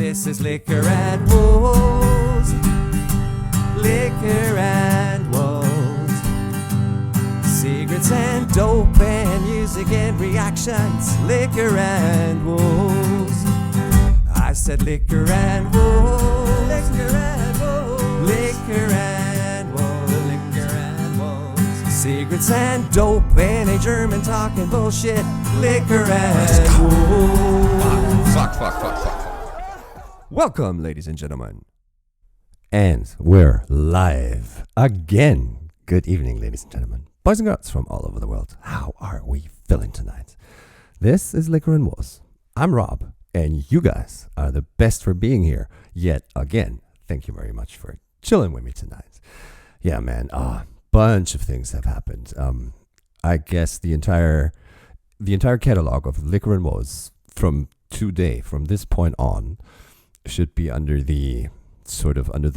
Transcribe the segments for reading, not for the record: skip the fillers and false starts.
This is Liquor and Wolves. Liquor and Wolves. Secrets and dope and music and reactions. Liquor and Wolves. I said Liquor and Wolves. Liquor and Wolves. Liquor and Wolves. Liquor and Wolves. Secrets and dope and a German talking bullshit. Liquor and Wolves. Fuck. Welcome, ladies and gentlemen. And we're live again. Good evening, ladies and gentlemen. Boys and girls from all over the world. How are we feeling tonight? This is Liquor and Wolves. I'm Rob, and you guys are the best for being here. Yet again, thank you very much for chilling with me tonight. Yeah, man, a bunch of things have happened. I guess the entire catalog of Liquor and Wolves from this point on, should be under the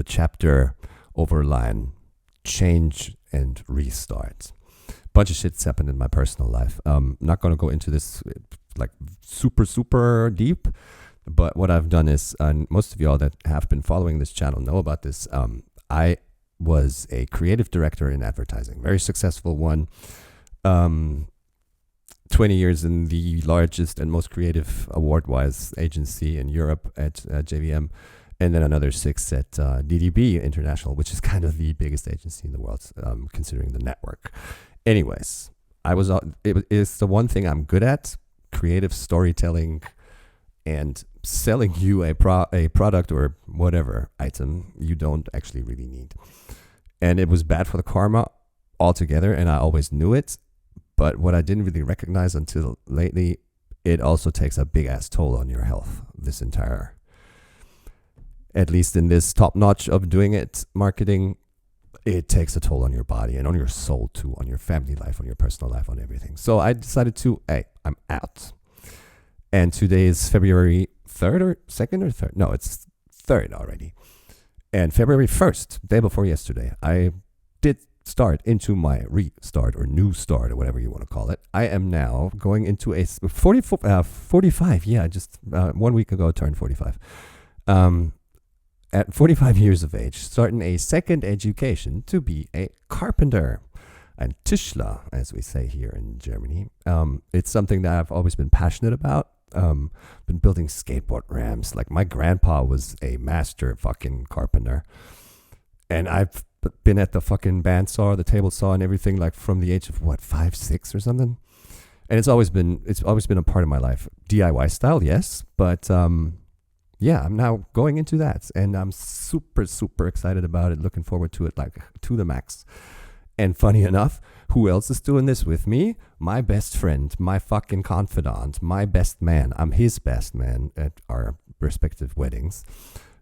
chapter overline change and restart. Bunch of shit's happened in my personal life. Not going to go into this like super deep, but what I've done is, and most of y'all that have been following this channel know about this. I was a creative director in advertising, very successful one. 20 years in the largest and most creative award-wise agency in Europe at JVM, and then another 6 at DDB International, which is kind of the biggest agency in the world, considering the network. Anyways, it is the one thing I'm good at: creative storytelling and selling you a product or whatever item you don't actually really need. And it was bad for the karma altogether, and I always knew it. But what I didn't really recognize until lately, it also takes a big ass toll on your health. At least in this top notch of doing it, marketing, it takes a toll on your body and on your soul too, on your family life, on your personal life, on everything. So I decided I'm out. And today is February 3rd or 2nd or 3rd? No, it's 3rd already. And February 1st, day before yesterday, I did start into my restart or new start or whatever you want to call it. I am now going into a 45. Yeah, just 1 week ago turned 45. At 45 years of age, starting a second education to be a carpenter. And Tischler, as we say here in Germany. It's something that I've always been passionate about. Been building skateboard ramps. Like, my grandpa was a master fucking carpenter. And I've been at the fucking bandsaw, the table saw, and everything, like from the age of 5, 6 or something. And it's always been a part of my life. DIY style, yes, but yeah, I'm now going into that, and I'm super excited about it. Looking forward to it, like, to the max. And funny enough, who else is doing this with me? My best friend, my fucking confidant, my best man. I'm his best man at our respective weddings.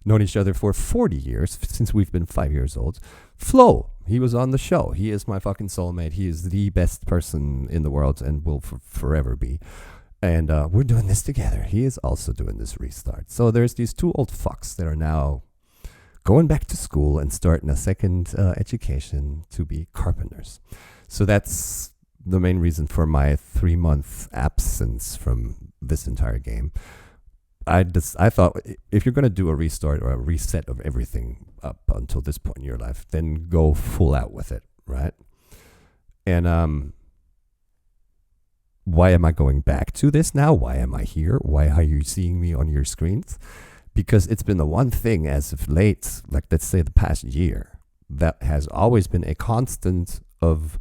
Known each other for 40 years, since we've been 5 years old. Flo, he was on the show. He is my fucking soulmate. He is the best person in the world and will forever be. And we're doing this together. He is also doing this restart. So there's these two old fucks that are now going back to school and starting a second education to be carpenters. So that's the main reason for my 3-month absence from this entire game. I thought, if you're going to do a restart or a reset of everything up until this point in your life, then go full out with it, right? And why am I going back to this now? Why am I here? Why are you seeing me on your screens? Because it's been the one thing as of late, like, let's say the past year, that has always been a constant of,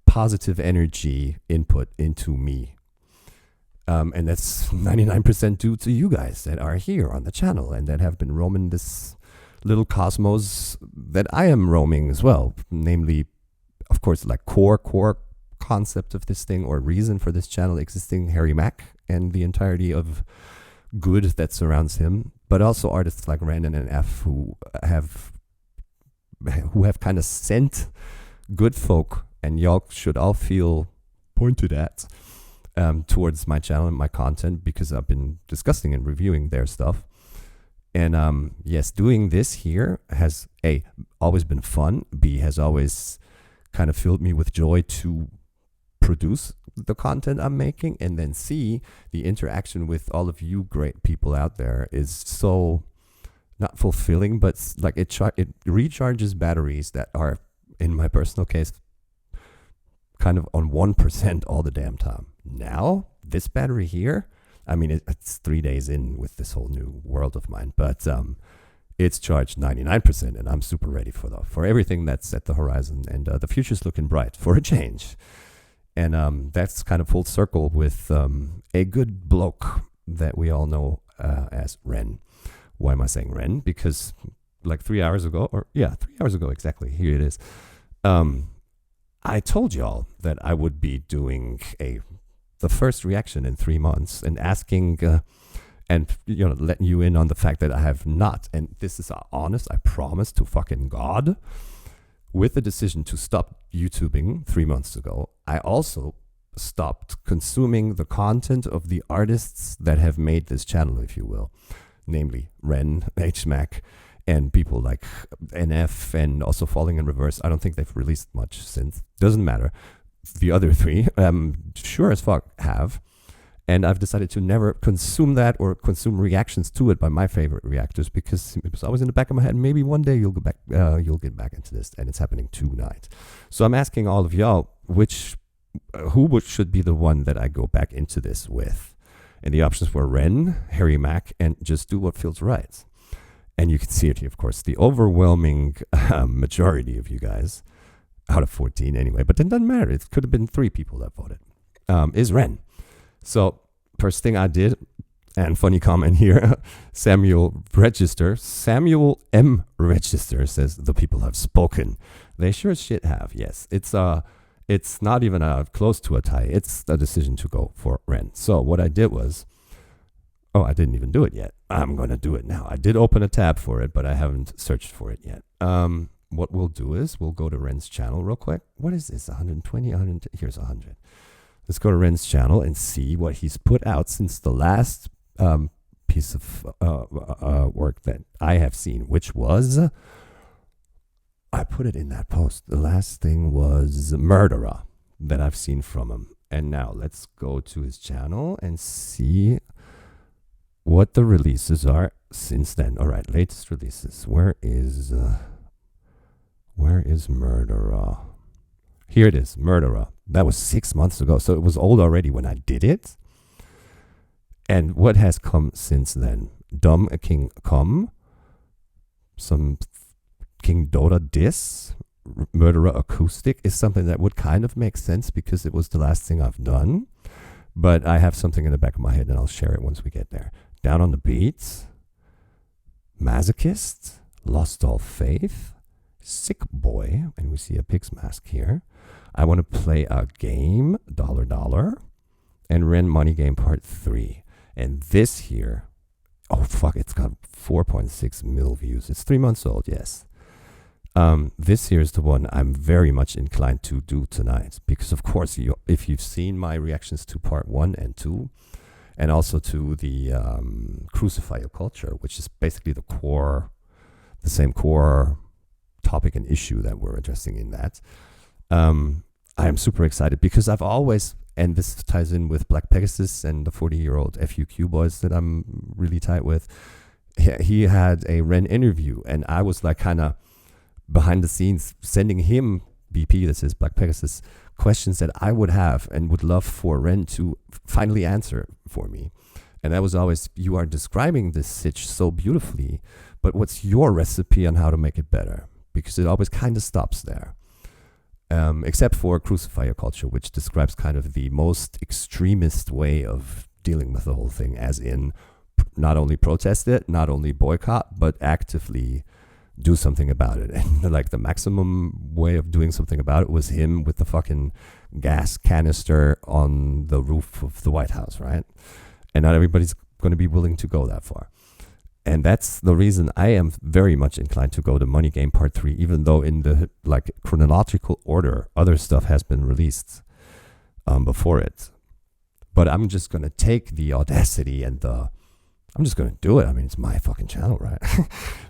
positive energy input into me. And that's 99% due to you guys that are here on the channel and that have been roaming this little cosmos that I am roaming as well. Namely, of course, like core concept of this thing or reason for this channel existing, Harry Mack and the entirety of good that surrounds him, but also artists like Randon and F who have kind of sent good folk, and y'all should all feel pointed at. Towards my channel and my content, because I've been discussing and reviewing their stuff. And yes, doing this here has A, always been fun, B, has always kind of filled me with joy to produce the content I'm making, and then C, the interaction with all of you great people out there is so not fulfilling, but like it recharges batteries that are, in my personal case, kind of on 1% all the damn time. Now, this battery here, I mean, it's 3 days in with this whole new world of mine, but it's charged 99%, and I'm super ready for everything that's at the horizon, and the future's looking bright for a change. And that's kind of full circle with a good bloke that we all know as Ren. Why am I saying Ren? Because like 3 hours ago, 3 hours ago exactly, here it is. I told y'all that I would be doing the first reaction in 3 months and asking and letting you in on the fact that I have not, and this is honest, I promise to fucking God, with the decision to stop YouTubing 3 months ago, I also stopped consuming the content of the artists that have made this channel, if you will, namely Ren, HMac, and people like NF and also Falling in Reverse. I don't think they've released much since. Doesn't matter. The other three, sure as fuck have. And I've decided to never consume that or consume reactions to it by my favorite reactors, because it was always in the back of my head, maybe one day you'll get back into this, and it's happening tonight. So I'm asking all of y'all, who should be the one that I go back into this with? And the options were Ren, Harry Mack, and Just Do What Feels Right. And you can see it here, of course, the overwhelming majority of you guys, out of 14 anyway, but it doesn't matter. It could have been 3 people that voted, is Ren. So first thing I did, and funny comment here, Samuel M. Register says, the people have spoken. They sure as shit have, yes. It's not even close to a tie. It's a decision to go for Ren. So what I did was, I didn't even do it yet. I'm going to do it now. I did open a tab for it, but I haven't searched for it yet. What we'll do is we'll go to Ren's channel real quick. What is this? 120, 100? Here's 100. Let's go to Ren's channel and see what he's put out since the last piece of work that I have seen, which was, I put it in that post. The last thing was Murderer that I've seen from him. And now let's go to his channel and see what the releases are since then. All right, latest releases. Where is Murderer? Here it is, Murderer. That was 6 months ago, so it was old already when I did it. And what has come since then? Dumb King Come, some King Dota Diss, Murderer Acoustic is something that would kind of make sense because it was the last thing I've done. But I have something in the back of my head, and I'll share it once we get there. Down on the Beats, Masochist, Lost All Faith, Sick Boy, and we see a pig's mask here. I want to play a game, $, and Ren Money Game Part 3. And this here, oh fuck, it's got 4.6 mil views. It's 3 months old, yes. This here is the one I'm very much inclined to do tonight, because of course, if you've seen my reactions to Part 1 and 2, and also to the Crucify Your Culture, which is basically the same core topic and issue that we're addressing in that. I am super excited because I've always, and this ties in with Black Pegasus and the 40-year-old FUQ boys that I'm really tight with. He had a Ren interview, and I was like kind of behind the scenes sending him, BP, this is Black Pegasus, questions that I would have and would love for Ren to finally answer for me. And that was always, you are describing this sitch so beautifully, but what's your recipe on how to make it better? Because it always kind of stops there. Except for Crucify Your Culture, which describes kind of the most extremist way of dealing with the whole thing, as in not only protest it, not only boycott, but actively do something about it. And like the maximum way of doing something about it was him with the fucking gas canister on the roof of the White House, right? And not everybody's going to be willing to go that far. And that's the reason I am very much inclined to go to Money Game Part 3, even though in the like chronological order, other stuff has been released before it. But I'm just going to take the audacity and I'm just going to do it. I mean, it's my fucking channel, right?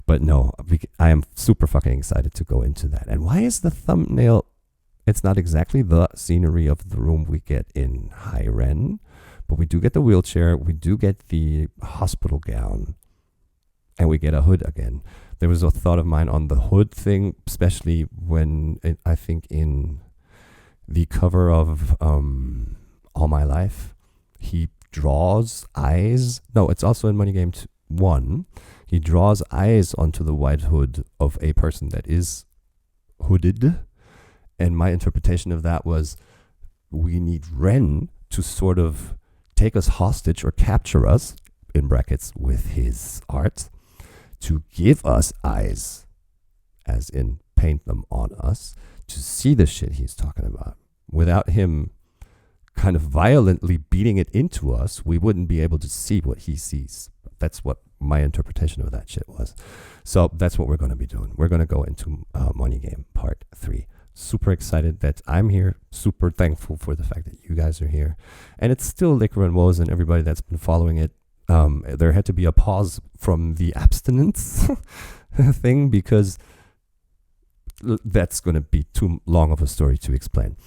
But no, I am super fucking excited to go into that. And why is the thumbnail It's not exactly the scenery of the room we get in High Ren, but we do get the wheelchair, we do get the hospital gown, and we get a hood again. There was a thought of mine on the hood thing, especially when I think in the cover of All My Life, he draws eyes. No, it's also in Money Game 1. He draws eyes onto the white hood of a person that is hooded. And my interpretation of that was, we need Ren to sort of take us hostage or capture us, in brackets, with his art, to give us eyes, as in paint them on us, to see the shit he's talking about. Without him kind of violently beating it into us, we wouldn't be able to see what he sees. That's what my interpretation of that shit was. So that's what we're going to be doing. We're going to go into Money Game Part 3. Super excited that I'm here. Super thankful for the fact that you guys are here. And it's still Liquor and Woes and everybody that's been following it. There had to be a pause from the abstinence thing because that's going to be too long of a story to explain.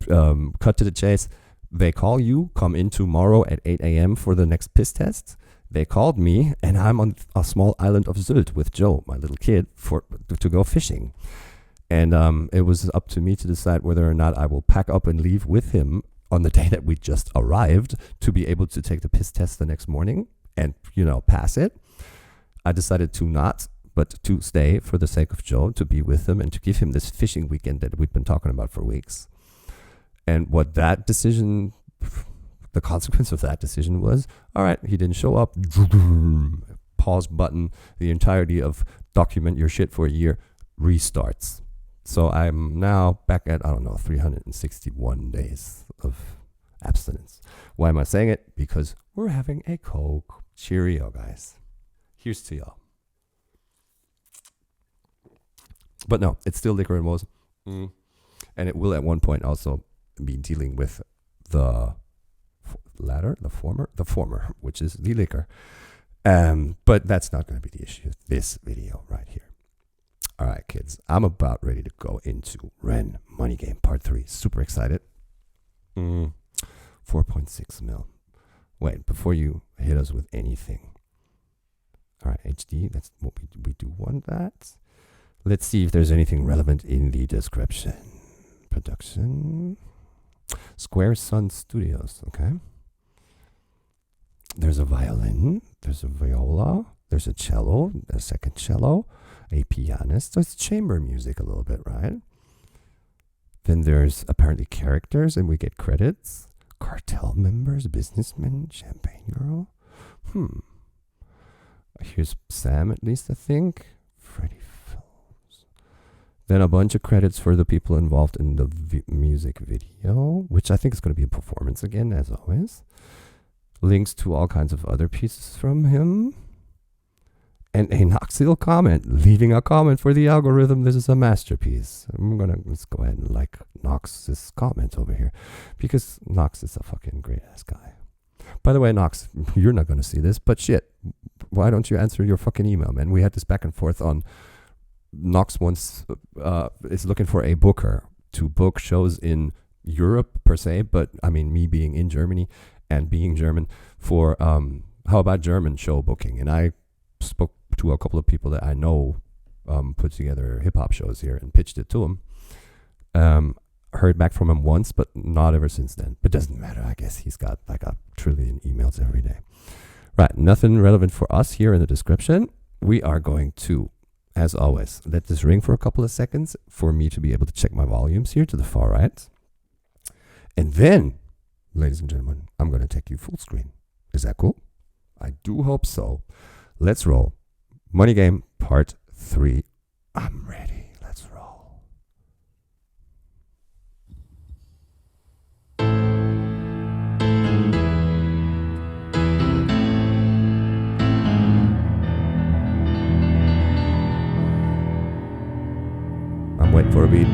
Cut to the chase. They call you, come in tomorrow at 8 a.m. for the next piss test. They called me, and I'm on a small island of Sylt with Joe, my little kid, to go fishing. And it was up to me to decide whether or not I will pack up and leave with him on the day that we just arrived to be able to take the piss test the next morning and, pass it. I decided to not, but to stay for the sake of Joe, to be with him and to give him this fishing weekend that we've been talking about for weeks. And what that decision, the consequence of that decision was, all right, he didn't show up. Pause button. The entirety of document your shit for a year restarts. So I'm now back at, 361 days of abstinence. Why am I saying it? Because we're having a Coke. Cheerio, guys. Here's to y'all. But no, it's still Liquor and Woes. And it will at one point also be dealing with the former, which is the liquor. But that's not going to be the issue of this video right here. All right, kids, I'm about ready to go into Ren Money Game Part 3. Super excited. 4.6 mil. Wait, before you hit us with anything. All right, HD, that's what we do want that. Let's see if there's anything relevant in the description. Production. Square Sun Studios, okay. There's a violin, there's a viola, there's a cello, a second cello, a pianist. So it's chamber music a little bit, right? Then there's apparently characters, and we get credits. Cartel members, businessmen, champagne girl. Here's Sam, at least, I think. Freddie Phillips. Then a bunch of credits for the people involved in the music video, which I think is going to be a performance again, as always. Links to all kinds of other pieces from him. And a Noxil comment, leaving a comment for the algorithm. This is a masterpiece. Let's go ahead and like Nox's comment over here, because Nox is a fucking great ass guy. By the way, Nox, you're not going to see this, but shit, why don't you answer your fucking email, man? We had this back and forth on Nox once is looking for a booker to book shows in Europe per se, but I mean, me being in Germany and being German, for how about German show booking? And I spoke to a couple of people that I know put together hip-hop shows here and pitched it to him. Heard back from him once, but not ever since then. But doesn't matter. I guess he's got like a trillion emails every day. Right, nothing relevant for us here in the description. We are going to, as always, let this ring for a couple of seconds for me to be able to check my volumes here to the far right. And then, ladies and gentlemen, I'm going to take you full screen. Is that cool? I do hope so. Let's roll. Money Game Part 3. I'm ready. Let's roll. I'm waiting for a beat.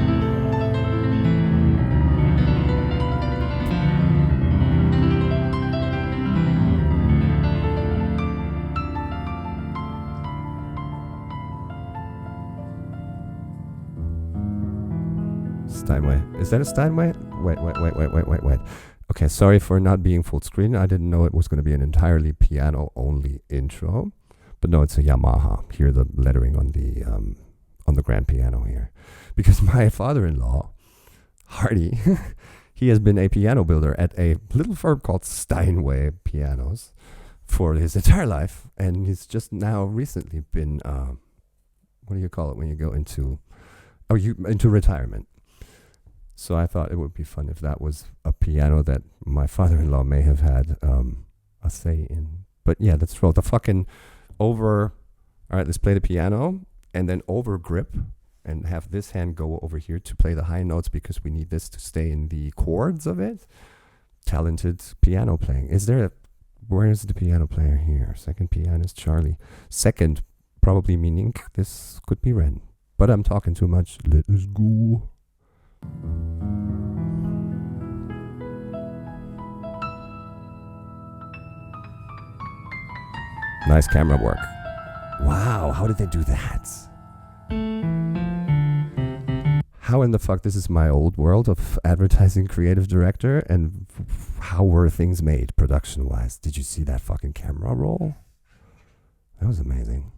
Steinway. Is that a Steinway? Wait. Okay, sorry for not being full screen. I didn't know it was going to be an entirely piano-only intro. But no, it's a Yamaha. Here, the lettering on the grand piano here. Because my father-in-law, Hardy, he has been a piano builder at a little firm called Steinway Pianos for his entire life. And he's just now recently been, what do you call it when you go into retirement. So I thought it would be fun if that was a piano that my father-in-law may have had a say in. But yeah, let's roll the fucking over. All right, let's play the piano and then over grip and have this hand go over here to play the high notes because we need this to stay in the chords of it. Talented piano playing. Where is the piano player here? Second pianist, Charlie. Second, probably meaning this could be Ren. But I'm talking too much. Let us go. Nice camera work. Wow, how did they do that? How in the fuck, this is my old world of advertising creative director, and how were things made production-wise? Did you see that fucking camera roll? That was amazing.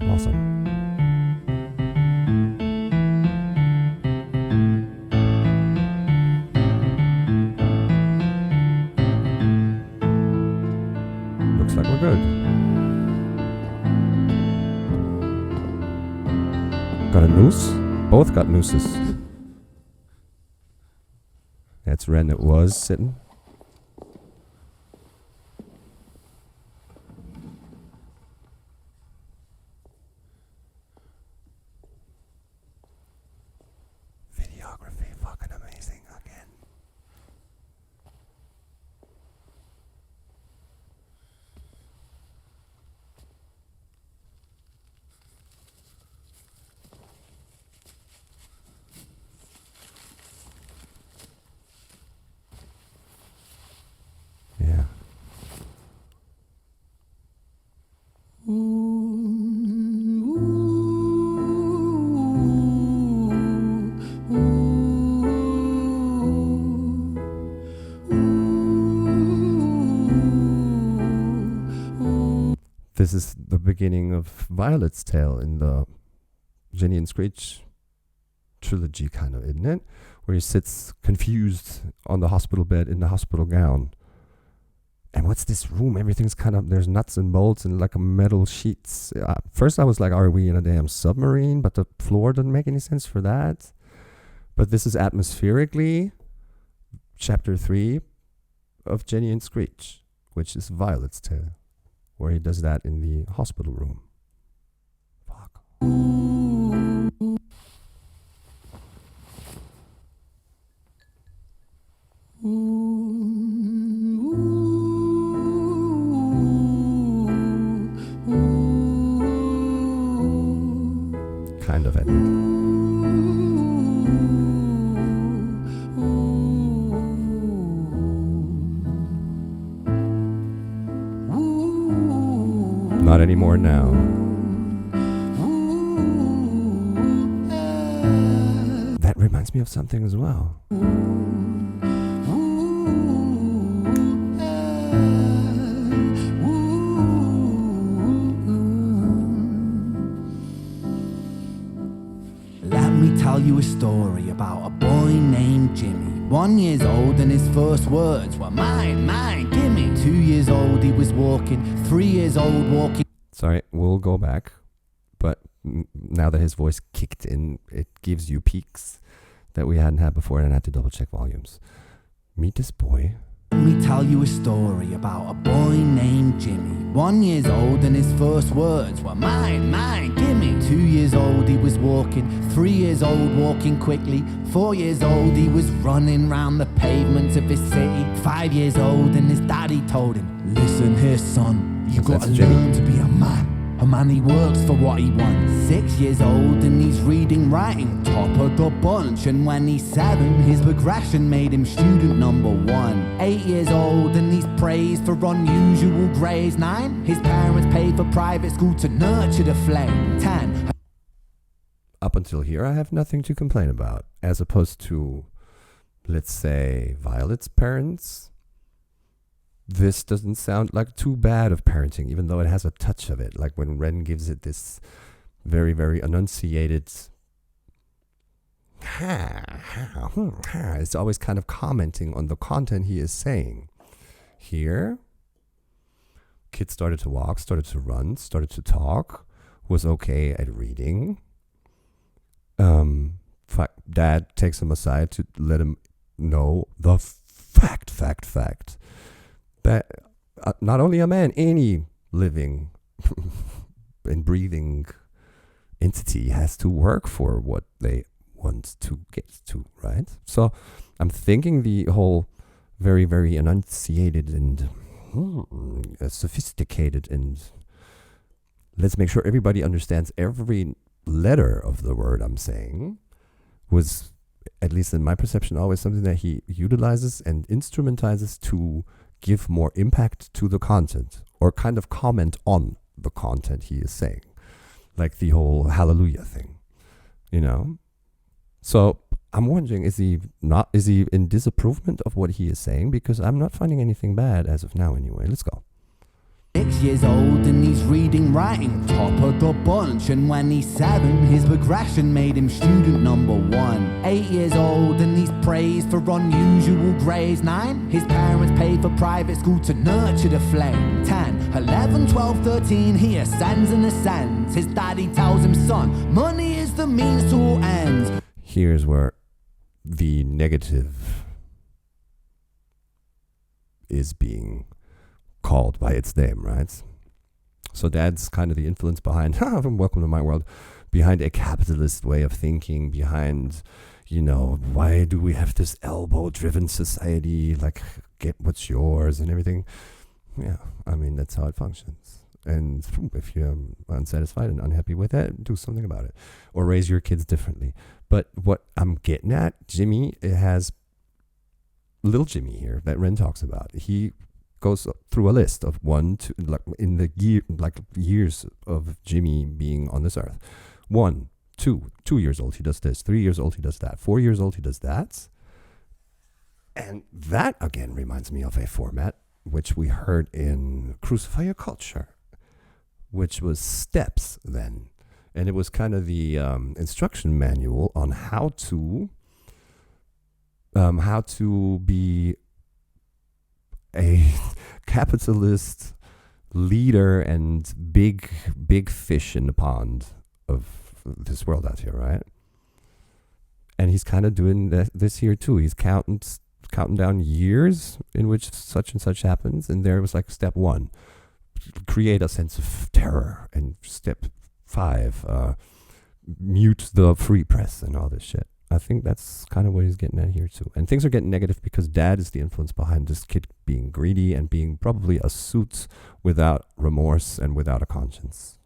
Awesome. Looks like we're good. Got a noose? Both got nooses. That's Ren, it was sitting. This is the beginning of Violet's tale in the Jenny and Screech trilogy, kind of, isn't it? Where he sits confused on the hospital bed in the hospital gown. And what's this room? Everything's kind of, there's nuts and bolts and like a metal sheets. First I was like, are we in a damn submarine? But the floor doesn't make any sense for that. But this is atmospherically chapter 3 of Jenny and Screech, which is Violet's tale, where he does that in the hospital room. Fuck. Kind of it. Not anymore now. That reminds me of something as well. Let me tell you a story about a boy named Jimmy. 1 year old and his first words were mine, gimme. 2 years old he was walking, 3 years old walking. Sorry, we'll go back. But now that his voice kicked in, it gives you peaks that we hadn't had before, and I had to double check volumes. Meet this boy. Let me tell you a story about a boy named Jimmy. 1 year old and his first words were mine, gimme. 2 years old he was walking, 3 years old walking quickly. 4 years old he was running round the pavements of his city. 5 years old and his daddy told him, listen here son, you gotta learn to be a man. A man, he works for what he wants. 6 years old and he's reading, writing, top of the bunch. And when he's 7, his progression made him student number 1. 8 years old and he's praised for unusual grades. 9, his parents paid for private school to nurture the flame. 10. Up until here, I have nothing to complain about, as opposed to, let's say, Violet's parents. This doesn't sound like too bad of parenting, even though it has a touch of it. Like when Ren gives it this very, very enunciated, it's always kind of commenting on the content he is saying. Here, kid started to walk, started to run, started to talk, was okay at reading. Dad takes him aside to let him know the fact that not only a man, any living and breathing entity has to work for what they want to get to, right? So I'm thinking the whole very, very enunciated and sophisticated and let's make sure everybody understands every letter of the word I'm saying was, at least in my perception, always something that he utilizes and instrumentizes to give more impact to the content or kind of comment on the content he is saying, like the whole hallelujah thing, you know? So I'm wondering, is he in disapproval of what he is saying? Because I'm not finding anything bad as of now anyway. Let's go. 6 years old and he's reading, writing, top of the bunch. And when he's 7, his progression made him student number 1. 8 years old and he's praised for unusual grades. 9, his parents paid for private school to nurture the flame. 10, 11, 12, 13, he ascends and ascends. His daddy tells him, son, money is the means to all ends. Here's where the negative is being called by its name, right? So dad's kind of the influence behind, welcome to my world, behind a capitalist way of thinking, behind, you know, why do we have this elbow-driven society, like, get what's yours and everything. Yeah, I mean, that's how it functions. And if you're unsatisfied and unhappy with it, do something about it. Or raise your kids differently. But what I'm getting at, Jimmy, it has little Jimmy here that Ren talks about. He goes through a list of 1 to, like, in the years of Jimmy being on this earth. 1, 2 years old, he does this. 3 years old, he does that. 4 years old, he does that. And that, again, reminds me of a format which we heard in Crucify Your Culture, which was steps then. And it was kind of the instruction manual on how to be a capitalist leader and big fish in the pond of this world out here, right? And he's kind of doing this here too. He's counting down years in which such and such happens, and there was like step 1, create a sense of terror, and step 5, mute the free press and all this shit. I think that's kind of what he's getting at here too. And things are getting negative because dad is the influence behind this kid being greedy and being probably a suit without remorse and without a conscience.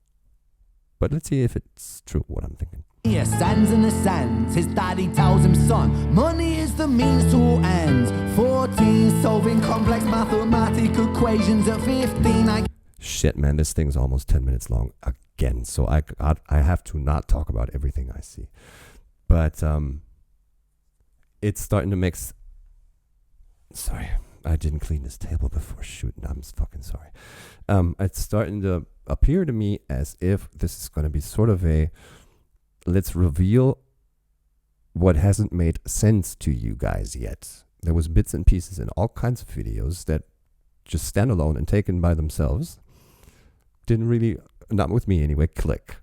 But let's see if it's true what I'm thinking. He ascends and ascends. His daddy tells him, son, money is the means to all ends. 14, solving complex mathematical equations. At 15, Shit, man, this thing's almost 10 minutes long again. So I have to not talk about everything I see. But it's starting to mix. Sorry, I didn't clean this table before shooting. I'm fucking sorry. It's starting to appear to me as if this is going to be sort of a, let's reveal what hasn't made sense to you guys yet. There was bits and pieces in all kinds of videos that just stand alone and taken by themselves didn't really, not with me anyway, click.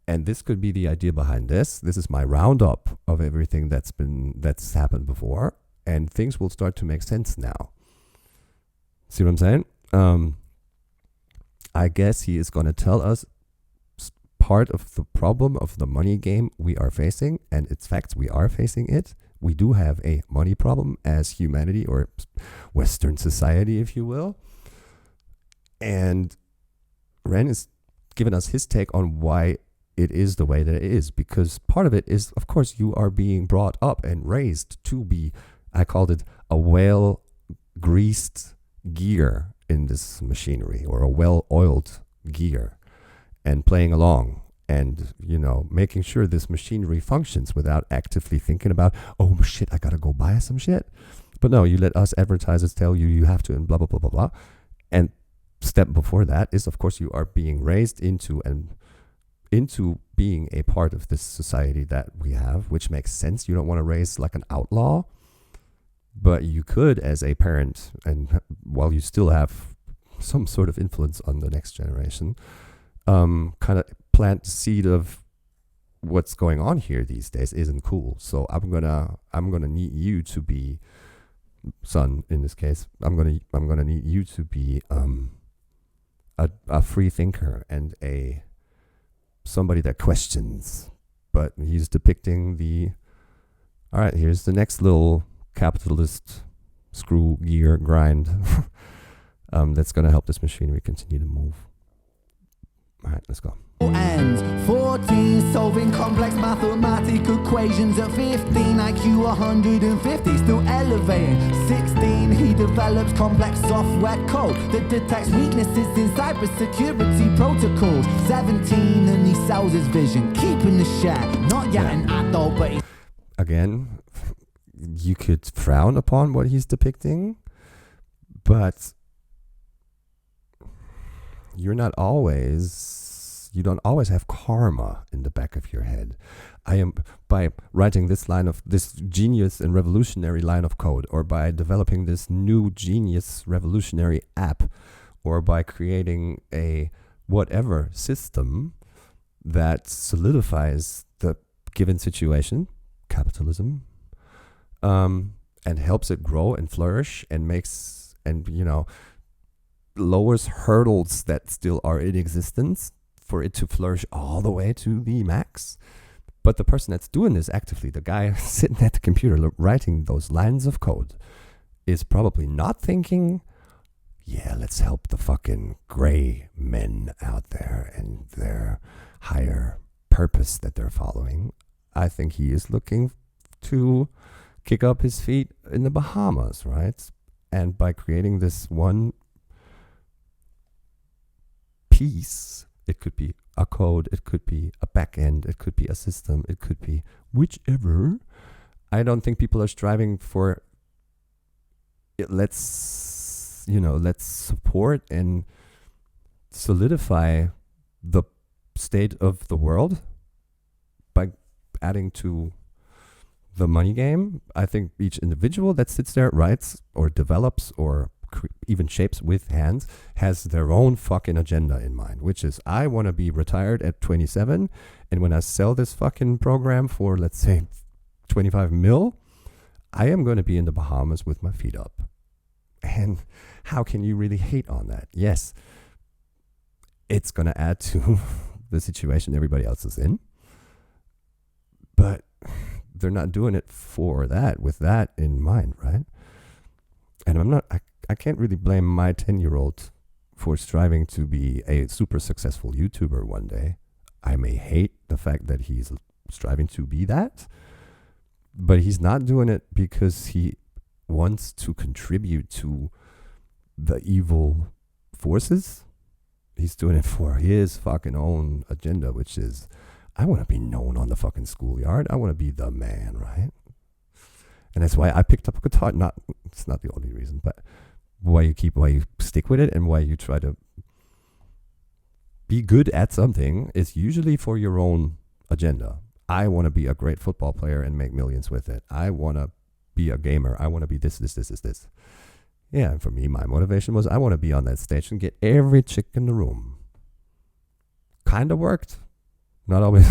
And this could be the idea behind this. This is my roundup of everything that's happened before, and things will start to make sense now. See what I'm saying? I guess he is going to tell us part of the problem of the money game we are facing, and it's facts, we are facing it. We do have a money problem as humanity, or Western society, if you will. And Ren is given us his take on why it is the way that it is. Because part of it is, of course, you are being brought up and raised to be, I called it a well-greased gear in this machinery, or a well-oiled gear, and playing along and, making sure this machinery functions without actively thinking about, oh shit, I gotta go buy some shit. But no, you let us advertisers tell you you have to, and blah, blah, blah, blah, blah. And step before that is, of course, you are being raised into being a part of this society that we have, which makes sense. You don't want to raise like an outlaw, but you could, as a parent, and while you still have some sort of influence on the next generation, kind of plant the seed of what's going on here these days isn't cool. So I'm gonna need you to be, son, in this case, I'm gonna need you to be a free thinker and somebody that questions. But he's depicting all right, here's the next little capitalist screw gear grind that's going to help this machinery continue to move. All right, let's go. Ends 14, solving complex mathematical equations at 15, IQ 150, still elevating. 16, he develops complex software code that detects weaknesses in cybersecurity protocols. 17, and he sells his vision, keeping the share. Not yet an adult, but again, you could frown upon what he's depicting, but you don't always have karma in the back of your head. By writing this genius and revolutionary line of code, or by developing this new genius revolutionary app, or by creating a whatever system that solidifies the given situation, capitalism, and helps it grow and flourish and lowers hurdles that still are in existence for it to flourish all the way to the max. But the person that's doing this actively, the guy sitting at the computer writing those lines of code, is probably not thinking, yeah, let's help the fucking gray men out there and their higher purpose that they're following. I think he is looking to kick up his feet in the Bahamas, right? And by creating this one piece, it could be a code, it could be a backend, it could be a system, it could be whichever. I don't think people are striving for it. Let's support and solidify the state of the world by adding to the money game. I think each individual that sits there, writes or develops or even shapes with hands, has their own fucking agenda in mind, which is, I want to be retired at 27, and when I sell this fucking program for, let's say, 25 mil, I am going to be in the Bahamas with my feet up. And how can you really hate on that? Yes, it's going to add to the situation everybody else is in, but they're not doing it for that, with that in mind, right? And I can't really blame my 10-year-old for striving to be a super successful YouTuber one day. I may hate the fact that he's striving to be that, but he's not doing it because he wants to contribute to the evil forces. He's doing it for his fucking own agenda, which is, I want to be known on the fucking schoolyard. I want to be the man, right? And that's why I picked up a guitar. It's not the only reason, but why you stick with it and why you try to be good at something is usually for your own agenda. I want to be a great football player and make millions with it. I want to be a gamer. I want to be this. Yeah, and for me, my motivation was, I want to be on that stage and get every chick in the room. Kind of worked. Not always.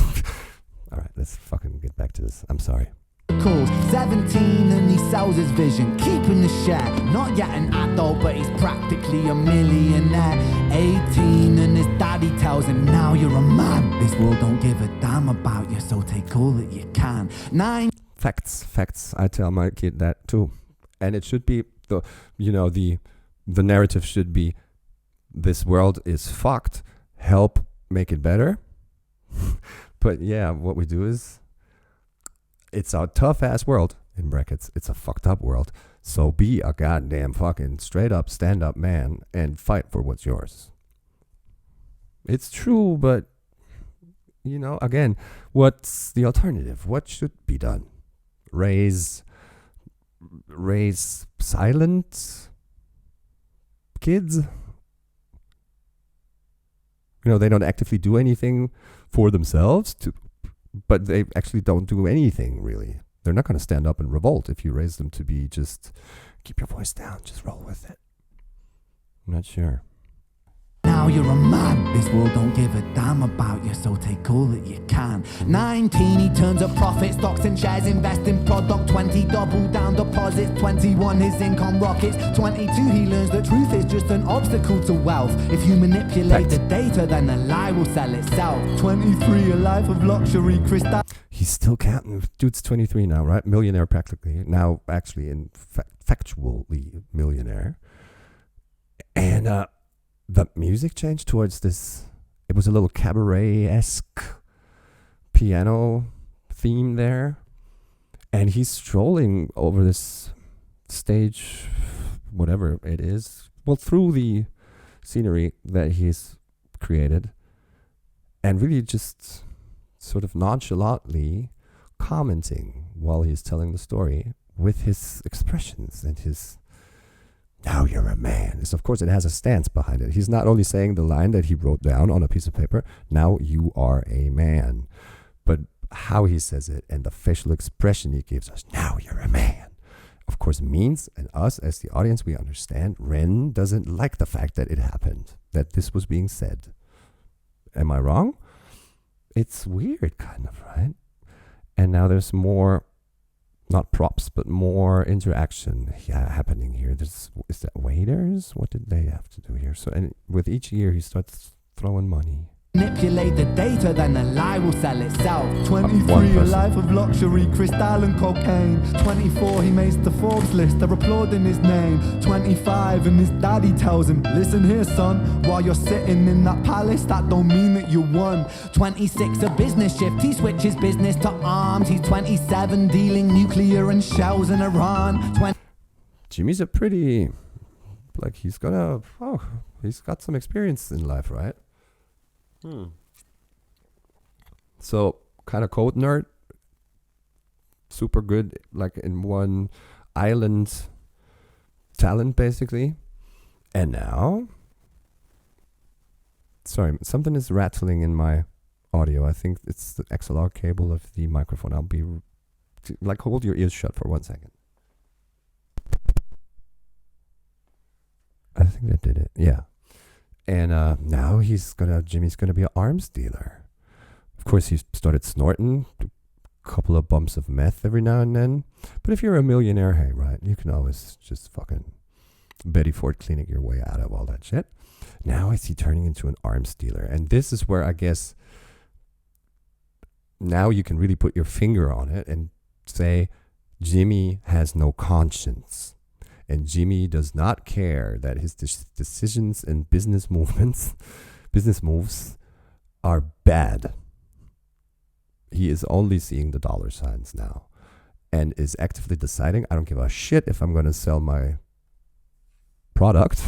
All right, let's fucking get back to this. I'm sorry. 17 and he sells his vision, keeping the share. Not yet an adult, but he's practically a millionaire. 18 and his daddy tells him, now you're a man. This world don't give a damn about you, so take all that you can. 9. Facts. I tell my kid that too. And it should be the narrative should be, this world is fucked. Help make it better. But yeah, what we do is, it's a tough ass world, in brackets. It's a fucked up world. So be a goddamn fucking straight up stand up man and fight for what's yours. It's true, but you know, again, what's the alternative? What should be done? Raise silent kids? You know, they don't actively do anything for themselves, but they actually don't do anything, really. They're not going to stand up and revolt if you raise them to be just, keep your voice down, just roll with it. I'm not sure. Now you're a man, this world don't give a damn about you, so take all that you can. 19, he turns a profit, stocks and shares, invest in product. 20, double down deposits. 21, his income rockets. 22, he learns that truth is just an obstacle to wealth. If you manipulate the data, then the lie will sell itself. 23, a life of luxury, crystal. He's still counting. Dude's 23 now, right? Millionaire practically. Now actually in factually millionaire. And the music changed towards this. It was a little cabaret-esque piano theme there. And he's strolling over this stage, whatever it is, well, through the scenery that he's created. And really just sort of nonchalantly commenting while he's telling the story with his expressions and his, now you're a man. Of course, it has a stance behind it. He's not only saying the line that he wrote down on a piece of paper, now you are a man, but how he says it and the facial expression he gives us, now you're a man, of course means, and us as the audience, we understand, Ren doesn't like the fact that it happened, that this was being said. Am I wrong? It's weird, kind of, right? And now there's more, not props, but more interaction happening here. Is that waiters? What did they have to do here? So, and with each year, he starts throwing money. Manipulate the data, then the lie will sell itself. 23, a life of luxury, crystal and cocaine. 24, he makes the Forbes list, they're applauding his name. 25, and his daddy tells him, listen here, son, while you're sitting in that palace, that don't mean that you won. 26, a business shift, he switches business to arms. He's 27, dealing nuclear and shells in Iran. Jimmy's a pretty, like, he's got some experience in life, right? So, kind of code nerd, super good, like in one island talent, basically. And now, sorry, something is rattling in my audio. I think it's the XLR cable of the microphone. I'll be, like, hold your ears shut for 1 second. I think that did it, yeah. And now Jimmy's gonna be an arms dealer. Of course, he started snorting a couple of bumps of meth every now and then. But if you're a millionaire, hey, right, you can always just fucking Betty Ford clinic your way out of all that shit. Now is he turning into an arms dealer? And this is where I guess now you can really put your finger on it and say Jimmy has no conscience. And Jimmy does not care that his decisions and business moves are bad. He is only seeing the dollar signs now and is actively deciding, I don't give a shit if I'm going to sell my product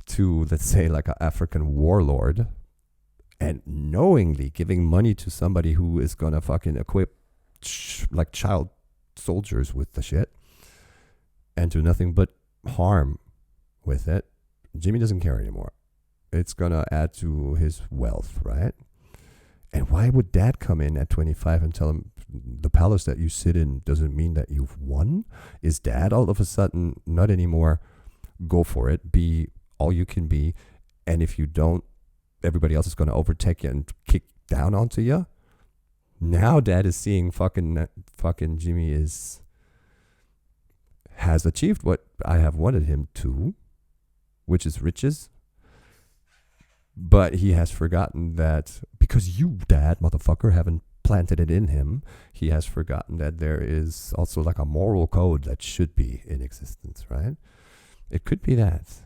to, let's say, like an African warlord, and knowingly giving money to somebody who is going to fucking equip like child soldiers with the shit and do nothing but harm with it. Jimmy doesn't care anymore. It's going to add to his wealth, right? And why would dad come in at 25 and tell him the palace that you sit in doesn't mean that you've won? Is dad all of a sudden not anymore, go for it, be all you can be, and if you don't, everybody else is going to overtake you and kick down onto you? Now dad is seeing fucking Jimmy has achieved what I have wanted him to, which is riches. But he has forgotten that because you, dad, motherfucker, haven't planted it in him, he has forgotten that there is also like a moral code that should be in existence, right? It could be that.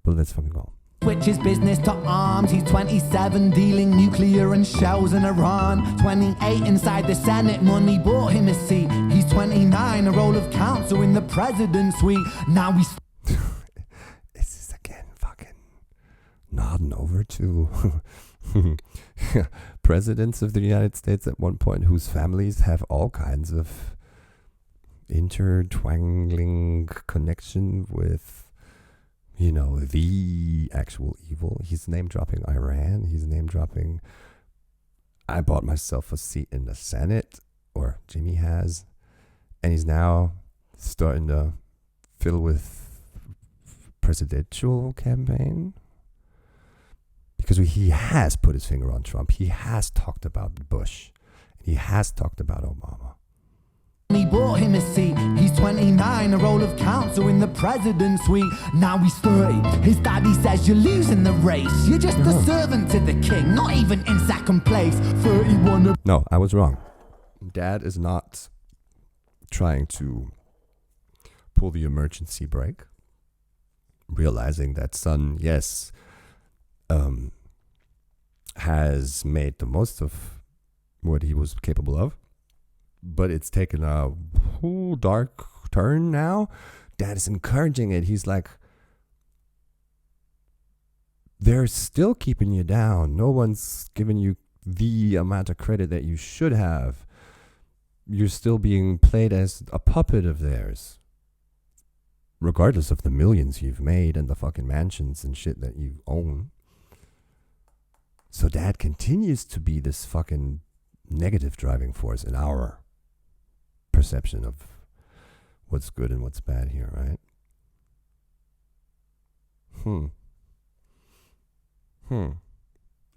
But let's fucking go. Switch his business to arms. He's 27, dealing nuclear and shells in Iran. 28 inside the Senate, money bought him a seat. He's 29, a role of counsel in the president's suite. Now he's This is again fucking nodding over to presidents of the United States at one point whose families have all kinds of intertwangling connection with, you know, the actual evil. He's name dropping Iran. He's name dropping, I bought myself a seat in the Senate, or Jimmy has, and he's now starting to fill with presidential campaign. Because he has put his finger on Trump. He has talked about Bush. He has talked about Obama. He bought him a seat. He's 29, a role of counsel in the president's suite. Now he's 30. His daddy says you're losing the race. You're just a servant to the king, not even in second place. 31. No, I was wrong. Dad is not trying to pull the emergency brake. Realizing that son, yes, has made the most of what he was capable of. But it's taken a dark turn now. Dad is encouraging it. He's like, they're still keeping you down. No one's giving you the amount of credit that you should have. You're still being played as a puppet of theirs. Regardless of the millions you've made and the fucking mansions and shit that you own. So Dad continues to be this fucking negative driving force in our perception of what's good and what's bad here, right?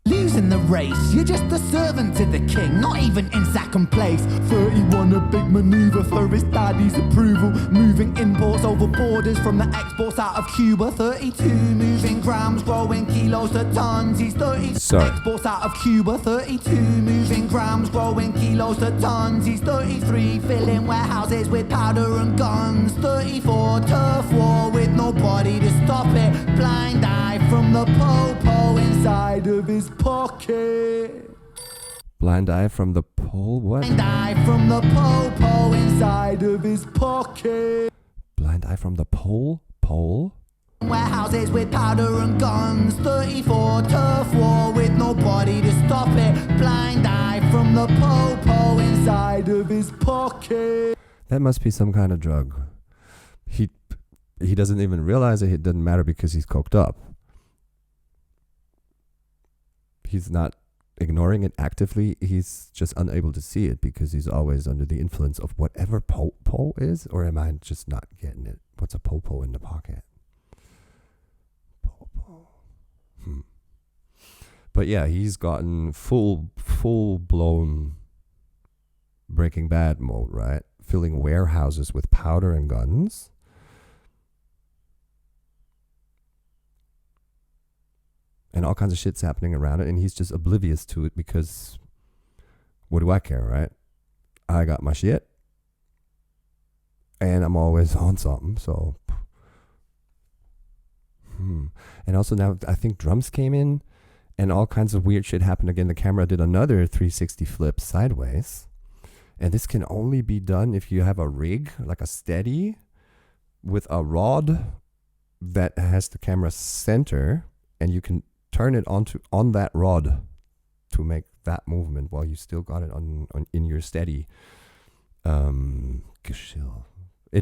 Losing the race, you're just a servant to the king, not even in second place. 31, a big maneuver for his daddy's approval. Moving imports over borders from the exports out of Cuba. 32, moving grams, growing kilos to tons. He's 30, exports out of Cuba. 32, moving grams, growing kilos to tons. He's 33, filling warehouses with powder and guns. 34, turf war with nobody to stop it. Blind eye from the po-po inside of his pocket. Blind eye from the pole? What? Blind eye from the po-po inside of his pocket. Blind eye from the pole? Pole? Warehouses with powder and guns. 34, turf war with nobody to stop it. Blind eye from the po-po inside of his pocket. That must be some kind of drug. He doesn't even realize it. It doesn't matter because he's coked up. He's not ignoring it actively. He's just unable to see it because he's always under the influence of whatever po is. Or am I just not getting it? What's a po in the pocket? Po. But yeah, he's gotten full-blown Breaking Bad mode, right? Filling warehouses with powder and guns. And all kinds of shit's happening around it, and he's just oblivious to it because what do I care, right? I got my shit, and I'm always on something, so. And also now I think drums came in, and all kinds of weird shit happened again. The camera did another 360 flip sideways, and this can only be done if you have a rig, like a steady, with a rod that has the camera center, and you can turn it on that rod to make that movement while you still got it on in your steady. It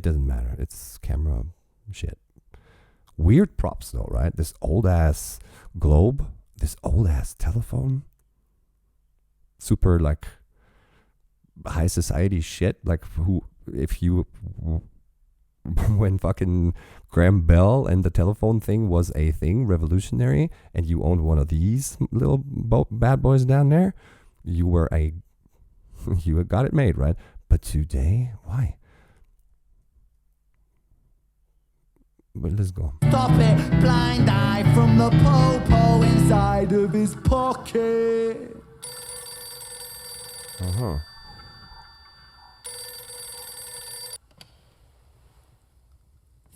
doesn't matter. It's camera shit. Weird props though, right? This old ass globe, this old ass telephone. Super like high society shit. Like when fucking Graham Bell and the telephone thing was a thing, revolutionary, and you owned one of these little bad boys down there, you had got it made, right? But today, why? But let's go. Stop it, blind eye from the po-po inside of his pocket.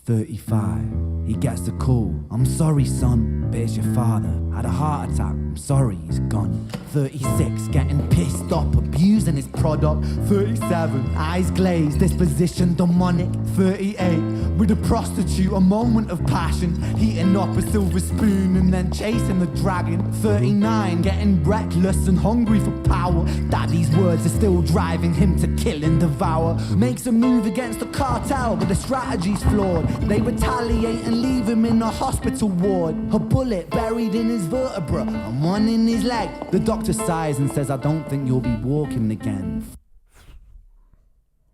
35. He gets the call. I'm sorry, son, but it's your father. Had a heart attack. I'm sorry, he's gone. 36, getting pissed off, abusing his product. 37, eyes glazed, disposition demonic. 38, with a prostitute, a moment of passion. Heating up a silver spoon and then chasing the dragon. 39, getting reckless and hungry for power. Daddy's words are still driving him to kill and devour. Makes a move against the cartel, but the strategy's flawed. They retaliate and leave him in a hospital ward. A bullet buried in his vertebra and one in his leg. The doctor sighs and says, I don't think you'll be walking again.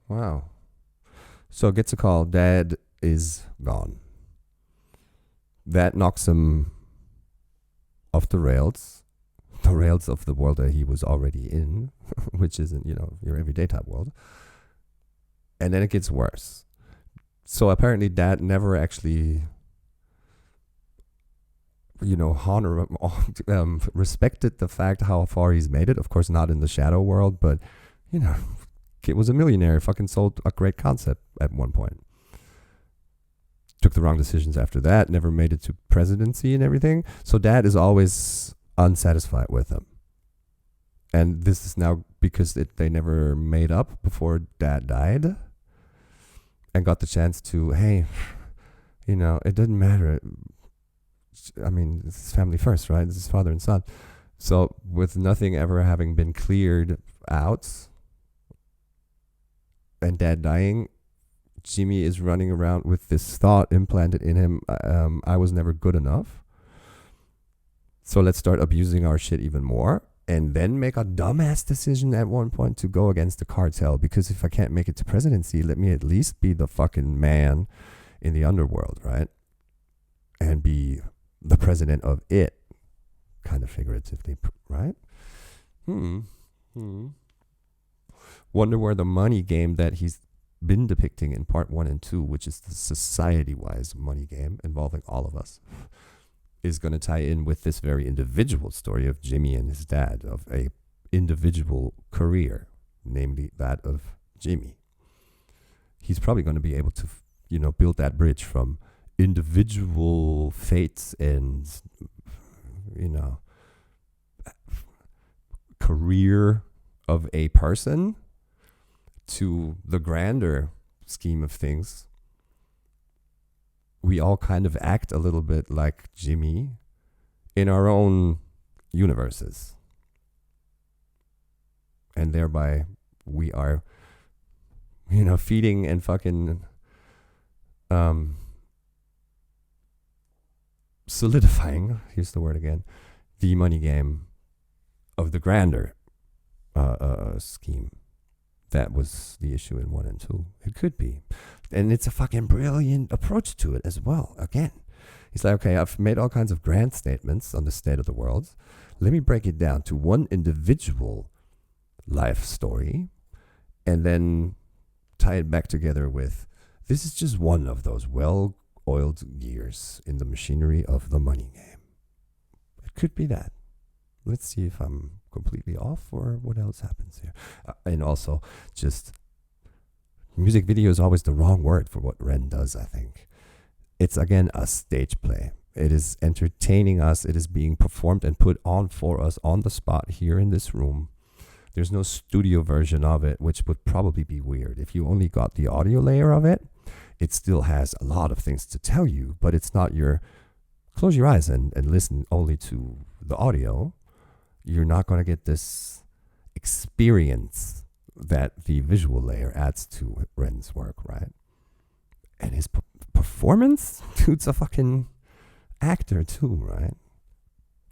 Wow. So gets a call. Dad is gone. That knocks him off the rails of the world that he was already in, which isn't, your everyday type world. And then it gets worse. So apparently Dad never actually, respected the fact how far he's made it. Of course, not in the shadow world, but, kid was a millionaire, fucking sold a great concept at one point. Took the wrong decisions after that, never made it to presidency and everything. So Dad is always unsatisfied with him. And this is now because they never made up before Dad died. And got the chance to, hey, it doesn't matter. I mean, this is family first, right? This is father and son. So with nothing ever having been cleared out and Dad dying, Jimmy is running around with this thought implanted in him. I was never good enough. So let's start abusing our shit even more. And then make a dumbass decision at one point to go against the cartel. Because if I can't make it to presidency, let me at least be the fucking man in the underworld, right? And be the president of it. Kind of figuratively, right? Wonder where the money game that he's been depicting in part 1 and 2, which is the society-wise money game involving all of us, is going to tie in with this very individual story of Jimmy and his dad, of a individual career, namely that of Jimmy. He's probably going to be able to, build that bridge from individual fates and, career of a person to the grander scheme of things. We all kind of act a little bit like Jimmy in our own universes. And thereby we are, feeding and fucking solidifying, here's the word again, the money game of the grander scheme. That was the issue in 1 and 2. It could be. And it's a fucking brilliant approach to it as well. Again, he's like, okay, I've made all kinds of grand statements on the state of the world. Let me break it down to one individual life story and then tie it back together with, this is just one of those well-oiled gears in the machinery of the money game. It could be that. Let's see if I'm completely off or what else happens here. And also, just music video is always the wrong word for what Ren does, I think. It's, again, a stage play. It is entertaining us. It is being performed and put on for us on the spot here in this room. There's no studio version of it, which would probably be weird. If you only got the audio layer of it, it still has a lot of things to tell you, but it's not your, close your eyes and listen only to the audio. You're not going to get this experience that the visual layer adds to Ren's work, right? And his performance, dude's a fucking actor too, right?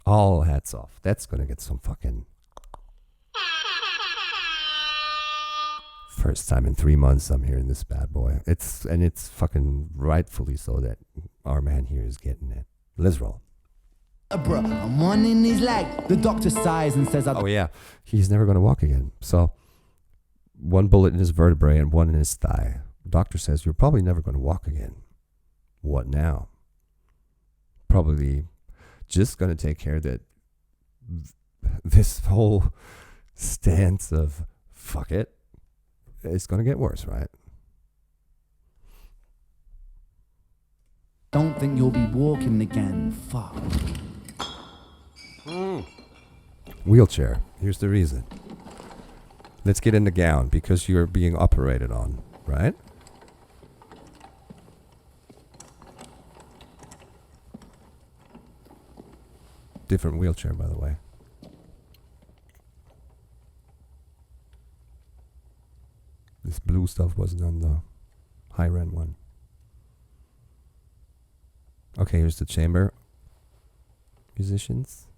All hats off. That's going to get some fucking... First time in 3 months I'm hearing this bad boy. It's fucking rightfully so that our man here is getting it. Let's roll. And one in his leg. The doctor sighs and says, oh yeah, he's never going to walk again. So one bullet in his vertebrae and one in his thigh. The doctor says, you're probably never going to walk again. What now? Probably just going to take care that this whole stance of fuck it, it's going to get worse, right? Don't think you'll be walking again. Fuck. Wheelchair. Here's the reason. Let's get in the gown because you're being operated on, right? Different wheelchair, by the way. This blue stuff wasn't on the high-rent one. Okay, here's the chamber musicians.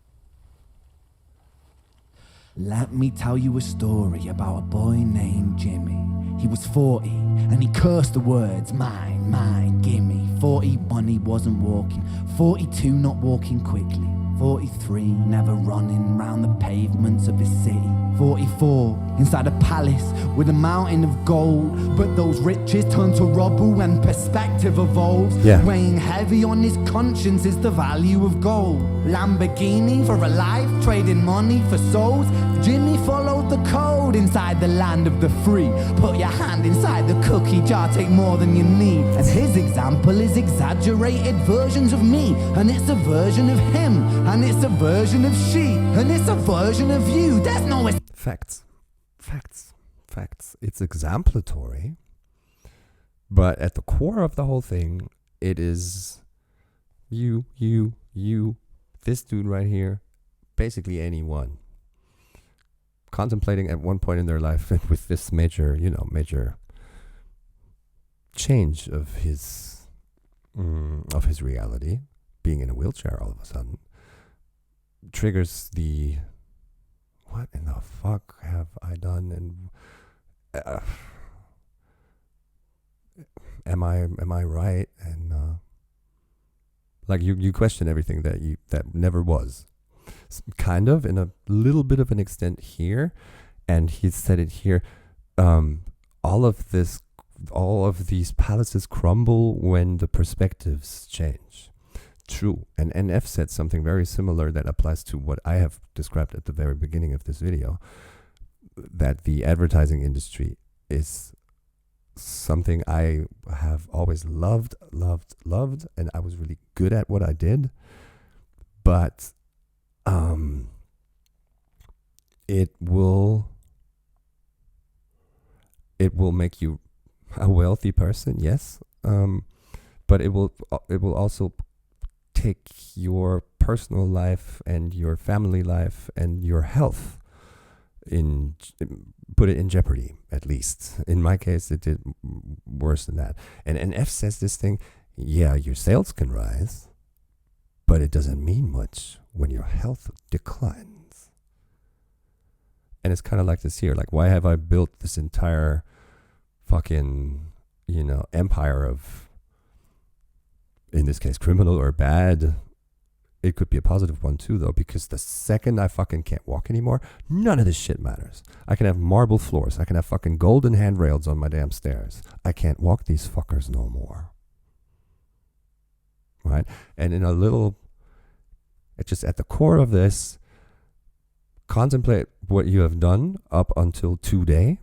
Let me tell you a story about a boy named Jimmy. He was 40 and he cursed the words, mine, mine, gimme. 41 he wasn't walking, 42 not walking quickly, 43 never running round the pavements of his city, 44 inside a palace with a mountain of gold, but those riches turn to rubble when perspective evolves. Weighing heavy on his conscience is the value of gold. Lamborghini for a life, trading money for souls. Jimmy followed the code inside the land of the free. Put your hand inside the cookie jar, take more than you need. And his example is exaggerated versions of me, and it's a version of him, and it's a version of she, and it's a version of you. There's no Facts. It's exemplatory, but at the core of the whole thing, it is you, this dude right here, basically anyone contemplating at one point in their life with this major change of his reality, being in a wheelchair all of a sudden, triggers the what in the fuck have I done, and am I right, and like you question everything that never was, kind of, in a little bit of an extent here, and he said it here. All of these palaces crumble when the perspectives change. True. And NF said something very similar that applies to what I have described at the very beginning of this video, that the advertising industry is something I have always loved, and I was really good at what I did, but it will make you a wealthy person, yes, but it will also take your personal life and your family life and your health put it in jeopardy. At least in my case, it did worse than that. And F says this thing, yeah, your sales can rise, but it doesn't mean much when your health declines. And it's kind of like this here, like, why have I built this entire fucking empire of, in this case, criminal or bad? It could be a positive one too, though, because the second I fucking can't walk anymore, none of this shit matters. I can have marble floors. I can have fucking golden handrails on my damn stairs. I can't walk these fuckers no more. Right? And in a little, it's just at the core of this, contemplate what you have done up until today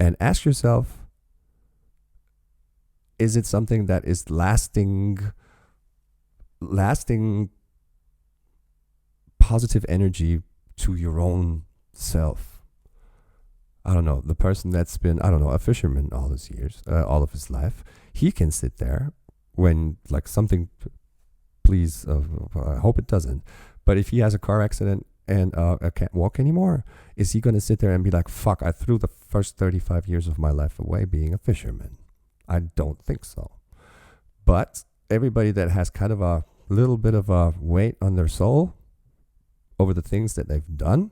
and ask yourself, is it something that is lasting positive energy to your own self? I don't know, the person that's been, a fisherman all his years, all of his life, he can sit there when, like, something, please, I hope it doesn't, but if he has a car accident and I can't walk anymore, is he going to sit there and be like, fuck, I threw the first 35 years of my life away being a fisherman? I don't think so. But everybody that has kind of a little bit of a weight on their soul over the things that they've done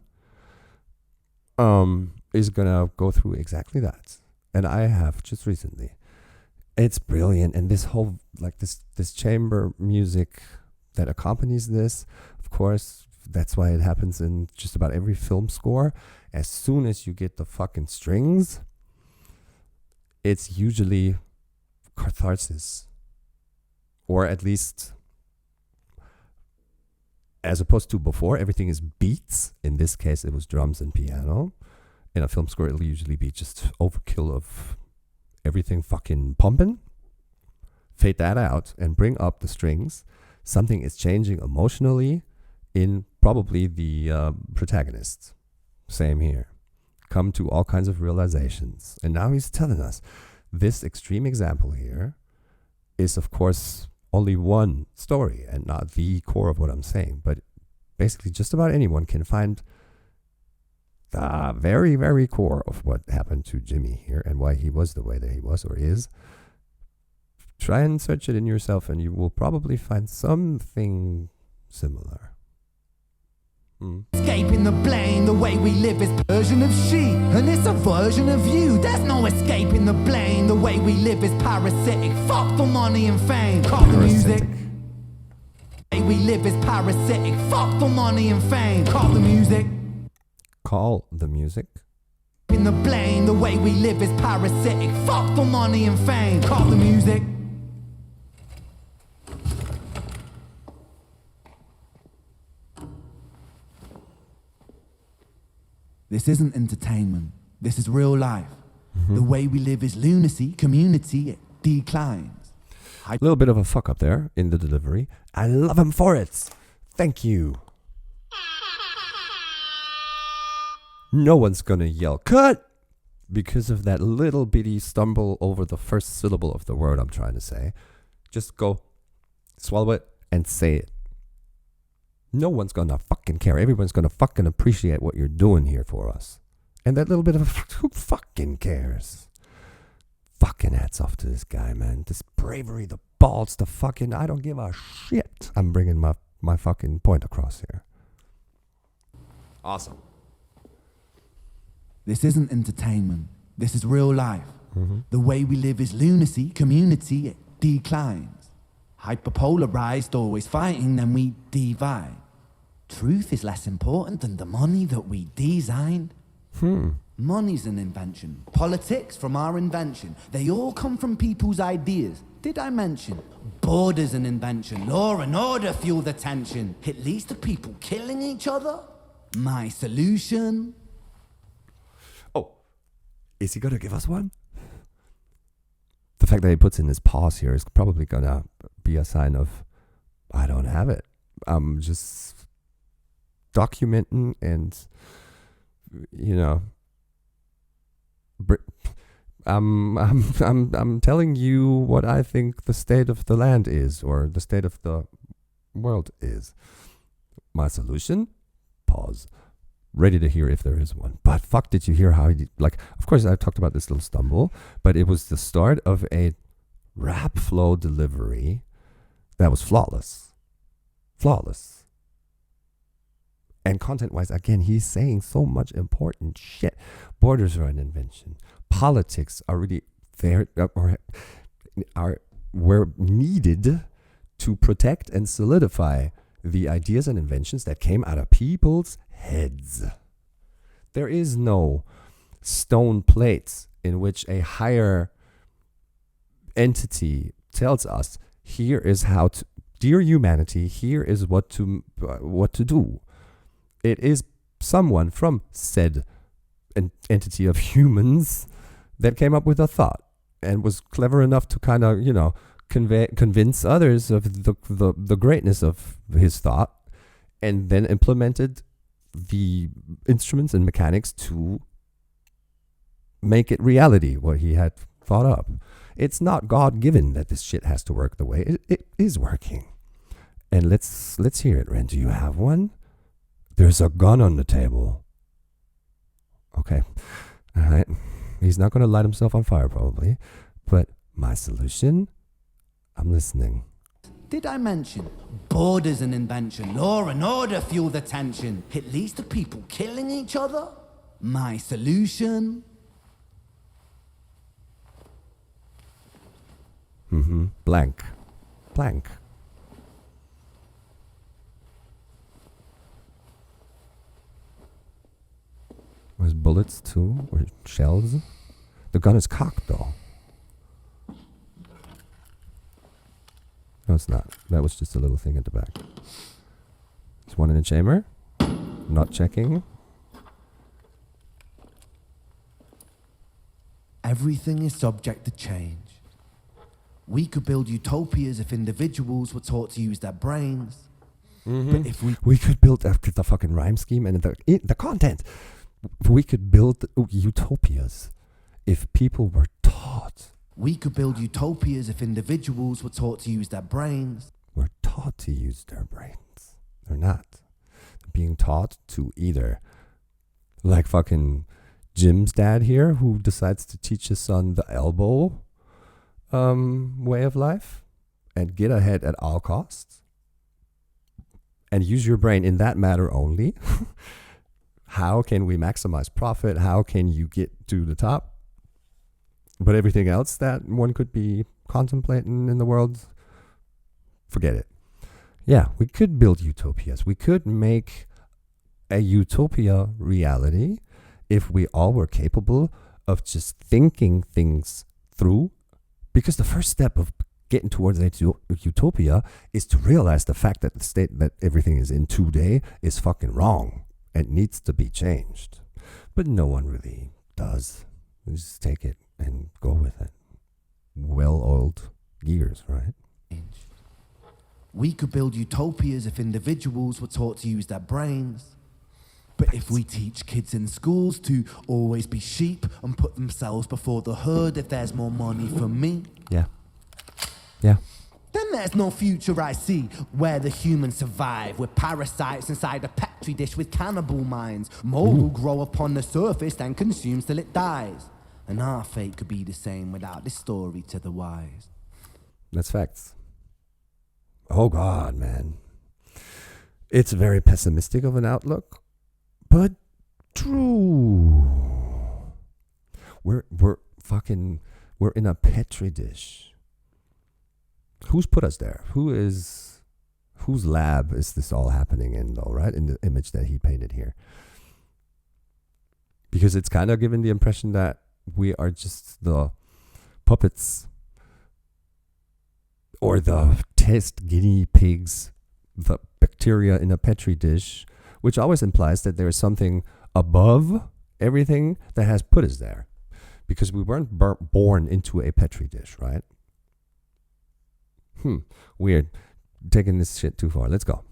is gonna go through exactly that. And I have just recently. It's brilliant. And this whole, like, this chamber music that accompanies this, of course, that's why it happens in just about every film score. As soon as you get the fucking strings, it's usually catharsis, or at least, as opposed to before, everything is beats. In this case, it was drums and piano. In a film score, it'll usually be just overkill of everything fucking pumping. fade that out and bring up the strings, something is changing emotionally in probably the protagonist. Same here. Come to all kinds of realizations. And now he's telling us this extreme example here is, of course, only one story and not the core of what I'm saying. But basically, just about anyone can find the very, very core of what happened to Jimmy here and why he was the way that he was or is. Try and search it in yourself and you will probably find something similar. Escaping the blame, the way we live is version of she, and it's a version of you. There's no escaping the blame, the way we live is parasitic. Fuck for money and fame, call the music. The way we live is parasitic. Fuck for money and fame, call the music. Call the music. In the blame, the way we live is parasitic. Fuck for money and fame, call the music. This isn't entertainment. This is real life. The way we live is lunacy. Community, it declines. A little bit of a fuck up there in the delivery. I love him for it. Thank you. No one's gonna yell, cut! Because of that little bitty stumble over the first syllable of the word I'm trying to say. Just go, swallow it, and say it. No one's gonna fucking care. Everyone's gonna fucking appreciate what you're doing here for us. And that little bit of who fucking cares? Fucking hats off to this guy, man. This bravery, the balls, the fucking, I don't give a shit. I'm bringing my fucking point across here. Awesome. This isn't entertainment. This is real life. The way we live is lunacy. Community, it declines. Hyperpolarized, always fighting, then we divide. Truth is less important than the money that we designed. Money's an invention. Politics from our invention. They all come from people's ideas. Did I mention? Border's an invention. Law and order fuel the tension. It leads to people killing each other. My solution. Oh, is he gonna give us one? The fact that he puts in his pause here is probably gonna be a sign of, I don't have it. I'm just documenting and, you know, I'm telling you what I think the state of the land is or the state of the world is. My solution? Pause. Ready to hear if there is one. But fuck, did you hear how he, like, of course I talked about this little stumble, but it was the start of a rap flow delivery that was flawless. Flawless. And content-wise, again, he's saying so much important shit. Borders are an invention. Politics are really there, were needed to protect and solidify the ideas and inventions that came out of people's heads. There is no stone plates in which a higher entity tells us, here is how to, dear humanity, here is what to do. It is someone from said entity of humans that came up with a thought and was clever enough to kind of, you know, convince others of the greatness of his thought, and then implemented the instruments and mechanics to make it reality, what he had thought up. It's not God-given that this shit has to work the way it is working. And let's hear it, Ren. Do you have one? There's a gun on the table. Okay. All right. He's not going to light himself on fire, probably. But my solution? I'm listening. Did I mention? Border's an invention. Law and order fuel the tension. It leads to people killing each other. My solution? Blank. Was bullets too? Or shells? The gun is cocked though. No, it's not. That was just a little thing at the back. There's one in the chamber. Not checking. Everything is subject to change. We could build utopias if individuals were taught to use their brains. Mm-hmm. But if we could build after the fucking rhyme scheme and the content. We could build utopias if people were taught. We could build utopias if individuals were taught to use their brains. Were taught to use their brains. They're not. They're being taught to either, like fucking Jim's dad here, who decides to teach his son the elbow way of life and get ahead at all costs and use your brain in that matter only. How can we maximize profit? How can you get to the top? But everything else that one could be contemplating in the world, forget it. Yeah, we could build utopias. We could make a utopia reality if we all were capable of just thinking things through. Because the first step of getting towards a utopia is to realize the fact that the state that everything is in today is fucking wrong and needs to be changed. But no one really does. We just take it and go with it. Well-oiled gears, right? We could build utopias if individuals were taught to use their brains. But if we teach kids in schools to always be sheep and put themselves before the herd if there's more money for me, yeah, then there's no future I see where the humans survive with parasites inside a petri dish with cannibal minds. Mold will grow upon the surface and consumes till it dies. And our fate could be the same without this story to the wise. That's facts. Oh God, man. It's very pessimistic of an outlook, but true. We're in a petri dish. Who's put us there? Whose lab is this all happening in, though, right? In the image that he painted here. Because it's kind of given the impression that we are just the puppets or the test guinea pigs, the bacteria in a petri dish, which always implies that there is something above everything that has put us there. Because we weren't born into a petri dish, right? Weird. Taking this shit too far. Let's go.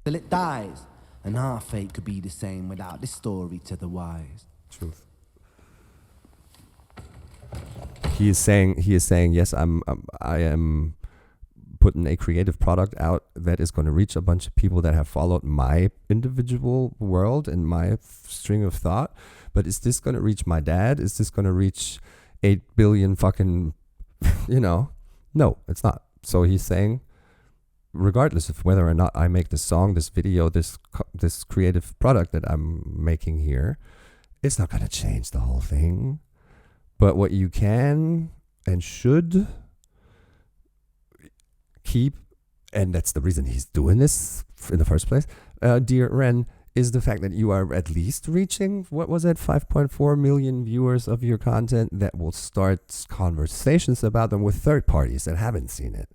Till it dies. And our fate could be the same without this story to the wise. Truth. He is saying, yes, I am putting a creative product out that is going to reach a bunch of people that have followed my individual world and my string of thought. But is this going to reach my dad? Is this going to reach 8 billion fucking, No, it's not. So he's saying, regardless of whether or not I make this song, this video, this creative product that I'm making here, it's not going to change the whole thing. But what you can and should keep, and that's the reason he's doing this in the first place, dear Ren, is the fact that you are at least reaching, 5.4 million viewers of your content that will start conversations about them with third parties that haven't seen it.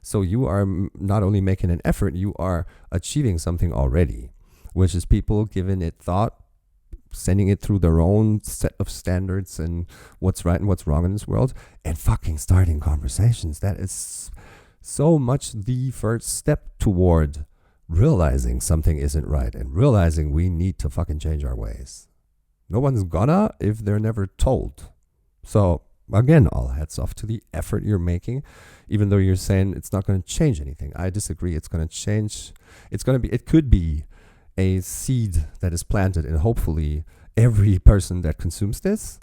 So you are not only making an effort, you are achieving something already, which is people giving it thought, sending it through their own set of standards and what's right and what's wrong in this world, and fucking starting conversations. That is so much the first step toward realizing something isn't right and realizing we need to fucking change our ways. No one's gonna if they're never told. So again, all hats off to the effort you're making, even though you're saying it's not going to change anything. I disagree. It's going to change. It could be a seed that is planted in hopefully every person that consumes this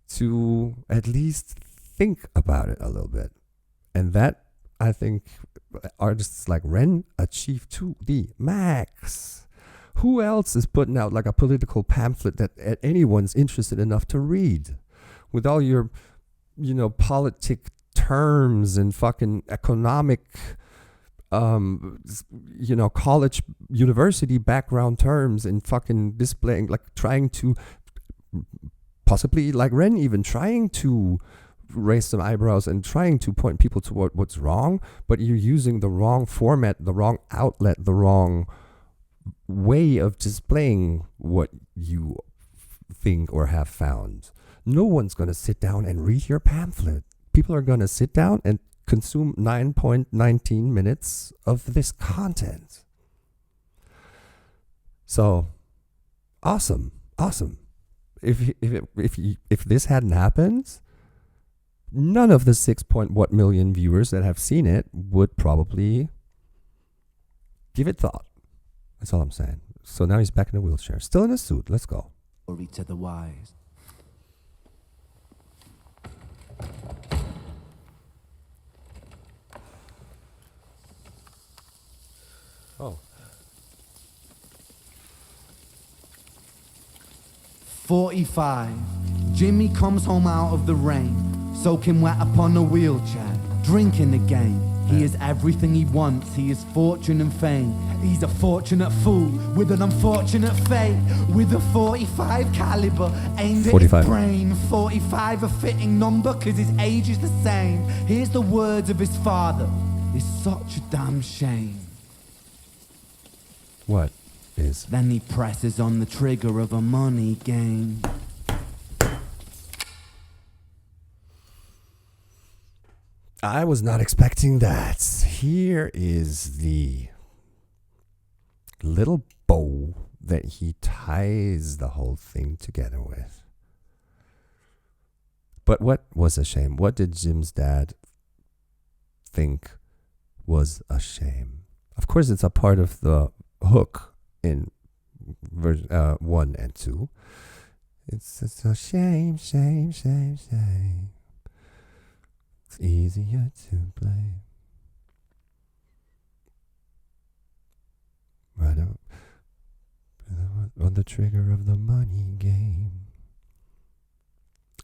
to at least think about it a little bit. And that, I think, artists like Ren achieve to the max. Who else is putting out like a political pamphlet that anyone's interested enough to read? With all your, politic terms and fucking economic, college, university background terms and fucking displaying, like trying to, possibly like Ren even trying to raise some eyebrows and trying to point people to what's wrong, but you're using the wrong format, the wrong outlet, the wrong way of displaying what you think or have found. No one's going to sit down and read your pamphlet. People are going to sit down and consume 9.19 minutes of this content. So, awesome. If this hadn't happened, none of the 6.1 million viewers that have seen it would probably give it thought. That's all I'm saying. So now he's back in a wheelchair, still in a suit. Let's go. Glory to the wise. Oh. 45. Jimmy comes home out of the rain, soaking wet upon a wheelchair, drinking again. He is everything he wants. He is fortune and fame. He's a fortunate fool with an unfortunate fate. With a 45 caliber aimed at his brain. 45 a fitting number cause his age is the same. Here's the words of his father. It's such a damn shame. What is? Then he presses on the trigger of a money game. I was not expecting that. Here is the little bow that he ties the whole thing together with. But what was a shame? What did Jim's dad think was a shame? Of course, it's a part of the hook in version 1 and 2. It's a shame, shame, shame, shame. It's easier to blame. Right on the trigger of the money game.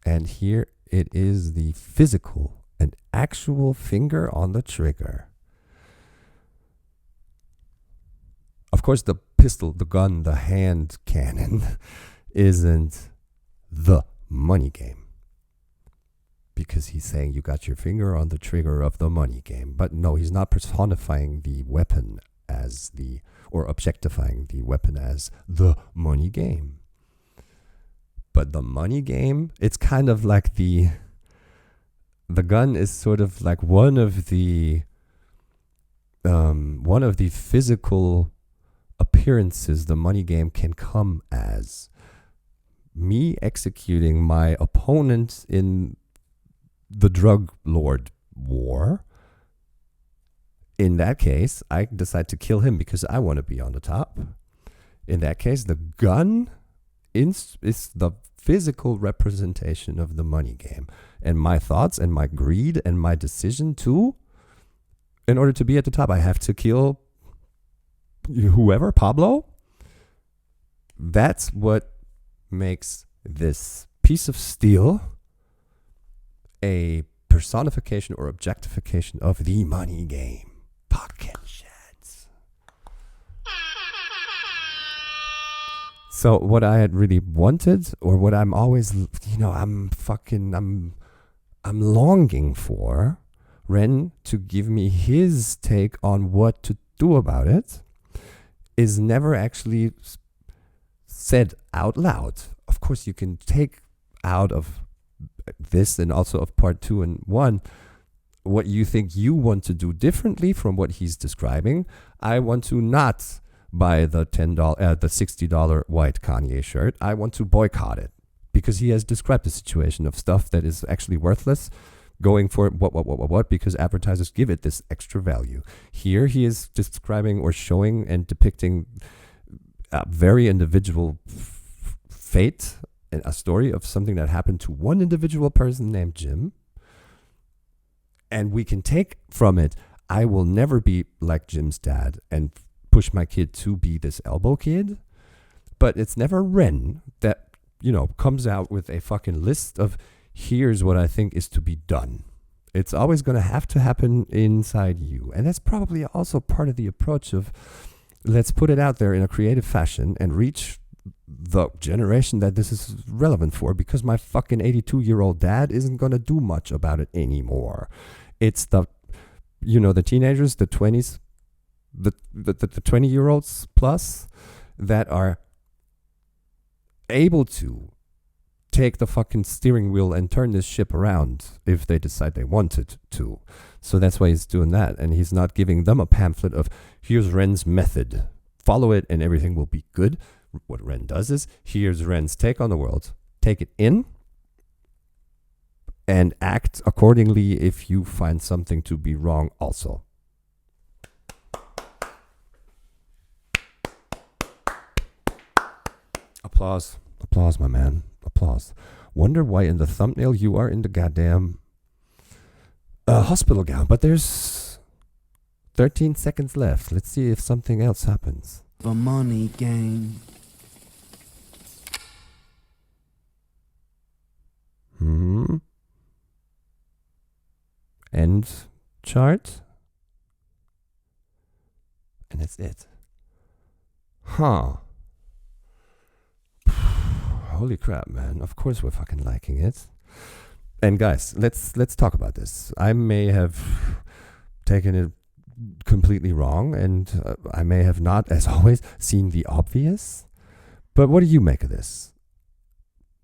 And here it is, the physical, an actual finger on the trigger. Of course, the pistol, the gun, the hand cannon isn't the money game. Because he's saying you got your finger on the trigger of the money game. But no, he's not personifying the weapon as the, or objectifying the weapon as the money game. But the money game, it's kind of like the gun is sort of like one of the physical appearances the money game can come as. Me executing my opponent in the drug lord war. In that case, I decide to kill him because I want to be on the top. In that case, the gun is the physical representation of the money game. And my thoughts and my greed and my decision to, in order to be at the top, I have to kill whoever, Pablo. That's what makes this piece of steel a personification or objectification of the money game. Pocket sheds. So what I had really wanted, or what I'm always, I'm longing for, Ren to give me his take on what to do about it, is never actually said out loud. Of course, you can take out of this and also of part 2 and 1 what you think you want to do differently from what he's describing. I want to not buy the $60 white Kanye shirt. I want to boycott it because he has described the situation of stuff that is actually worthless, going for what because advertisers give it this extra value. Here he is describing or showing and depicting a very individual fate and a story of something that happened to one individual person named Jim. And we can take from it, I will never be like Jim's dad and push my kid to be this elbow kid. But it's never Ren that, comes out with a fucking list of here's what I think is to be done. It's always going to have to happen inside you. And that's probably also part of the approach of let's put it out there in a creative fashion and reach the generation that this is relevant for, because my fucking 82-year-old dad isn't going to do much about it anymore. It's the teenagers, the 20s, the 20-year-olds plus that are able to take the fucking steering wheel and turn this ship around if they decide they wanted to. So that's why he's doing that. And he's not giving them a pamphlet of, here's Ren's method. Follow it and everything will be good. What Ren does is, here's Ren's take on the world. Take it in and act accordingly if you find something to be wrong also. Applause. Applause, my man. Applause. Wonder why in the thumbnail you are in the goddamn hospital gown. But there's 13 seconds left. Let's see if something else happens. The money game. End chart. And that's it. Huh. Holy crap, man. Of course we're fucking liking it. And guys, let's talk about this. I may have taken it completely wrong, and I may have not, as always, seen the obvious. But what do you make of this?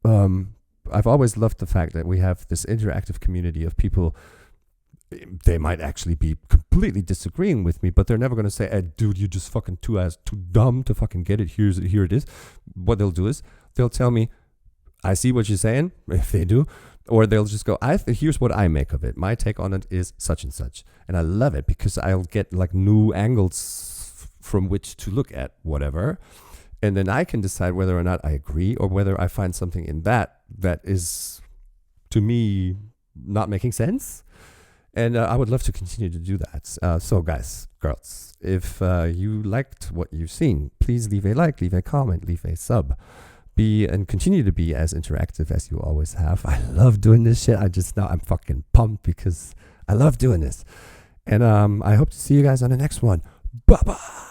I've always loved the fact that we have this interactive community of people. They might actually be completely disagreeing with me, but they're never going to say, hey, dude, you're just fucking too dumb to fucking get it. Here it is. What they'll do is they'll tell me, I see what you're saying, if they do. Or they'll just go, here's what I make of it. My take on it is such and such. And I love it because I'll get like new angles from which to look at whatever. And then I can decide whether or not I agree or whether I find something in that is, to me, not making sense. And I would love to continue to do that. So guys, girls, if you liked what you've seen, please leave a like, leave a comment, leave a sub. Be and continue to be as interactive as you always have. I love doing this shit. I'm fucking pumped because I love doing this. And I hope to see you guys on the next one. Bye-bye.